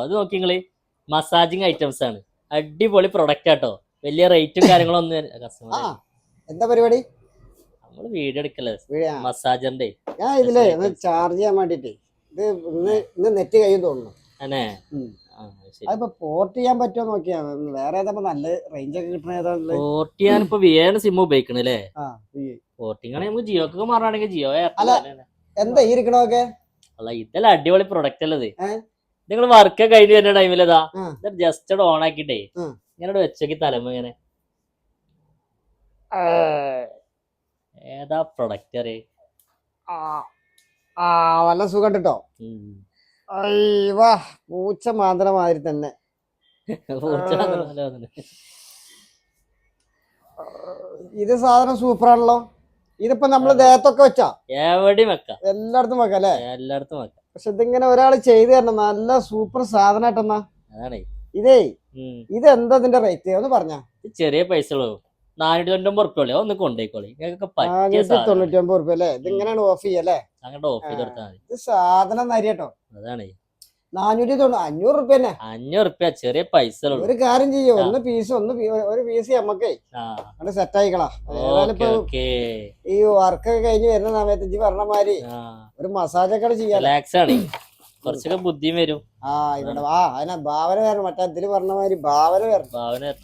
അത് നോക്കി നിങ്ങള് മസാജിങ് ഐറ്റംസ് ആണ്. അടിപൊളി പ്രൊഡക്റ്റ് ആട്ടോ. വലിയ റേറ്റും കാര്യങ്ങളൊന്നും കസ്റ്റമർ എന്താ പരിപാടി? നമ്മള് വീഡിയോ എടുക്കല്ലേ മസാജറിന്റെ. ഞാൻ ഇതിലേ ചാർജ് ചെയ്യാൻ വേണ്ടിട്ട് ഇത് ഇന്ന് നെറ്റ് കഴിയും തോന്നുന്നു. അതെ, അതിപ്പോ പോർട്ട് ചെയ്യാൻ പറ്റുമോ നോക്കിയാ. വേറെ ഏതാ നല്ല റേഞ്ച് ഒക്കെ കിട്ടണ ഏതാ? പോർട്ട് ചെയ്യാൻ ഇപ്പൊ വിയാണ് സിം ഉപയോഗിക്കണല്ലേ. പോർട്ടിംഗ് ആണെങ്കിൽ നമുക്ക് ജിയോക്കൊക്കെ മാറണമെങ്കിൽ ജിയോ. എന്താ ഈ ഇരിക്കണൊക്കെ? അല്ല, ഇതെല്ലാം അടിപൊളി പ്രൊഡക്റ്റ് അല്ലത്. നിങ്ങൾ വർക്ക് കഴിഞ്ഞ് വരുന്ന ടൈമിലേതാ ജസ്റ്റ് ഓൺ ആക്കിട്ടേ ഇങ്ങനെ വെച്ചോക്കി തലമ ഇങ്ങനെ. ഏതാ പ്രൊഡക്റ്റ് അറിയ? നല്ല സുഖം കേട്ടോ. പൂച്ച മാന്ത്രമാതിരി തന്നെ. ഇത് സാധനം സൂപ്പറാണല്ലോ. ഇതിപ്പോ നമ്മള് ദേഹത്തൊക്കെ വെച്ചാ എവിടെയും വെക്കാം, എല്ലായിടത്തും വെക്കാം അല്ലേ? എല്ലായിടത്തും വെക്കാം. പക്ഷെ ഇതിങ്ങനെ ഒരാൾ ചെയ്തു തരണം. നല്ല സൂപ്പർ സാധനമായിട്ടെന്നാ. അതാണ് ഇതേ ഇതെന്താ ഇതിന്റെ റേറ്റ് ഒന്ന് പറഞ്ഞാ? ചെറിയ പൈസ ഉള്ളൂ, 499 ഒന്ന് കൊണ്ടേക്കോളി. 499 റുപ്യ അല്ലേ? ഇതിങ്ങനെയാണ് ഓഫ് ചെയ്യല്ലേ? അങ്ങോട്ട് ഓഫ് ചെയ്ത് കൊടുത്താൽ മതി. ഇത് സാധനം നരി കേട്ടോ. അതാണ് 490, 500 റുപ്യ തന്നെ. 500 റുപ്യ ചെറിയ പൈസ. ഒരു കാര്യം ചെയ്യോ, ഒരു പീസ് നമ്മക്കേ അത് സെറ്റ് ആയിക്കളാ. ഈ വർക്കൊക്കെ കഴിഞ്ഞ് വരുന്ന സമയത്ത് ഇജ്ജ് പറഞ്ഞ മാതിരി ഒരു മസാജൊക്കെ ചെയ്യാം. റിലാക്സ് ആണ്, കുറച്ചൊക്കെ ബുദ്ധിയും വരും. ഇവിടെ അതിനെ ഭാവന വരണം. മറ്റേ ഇതില് പറഞ്ഞ മാതിരി ഭാവന വരണം.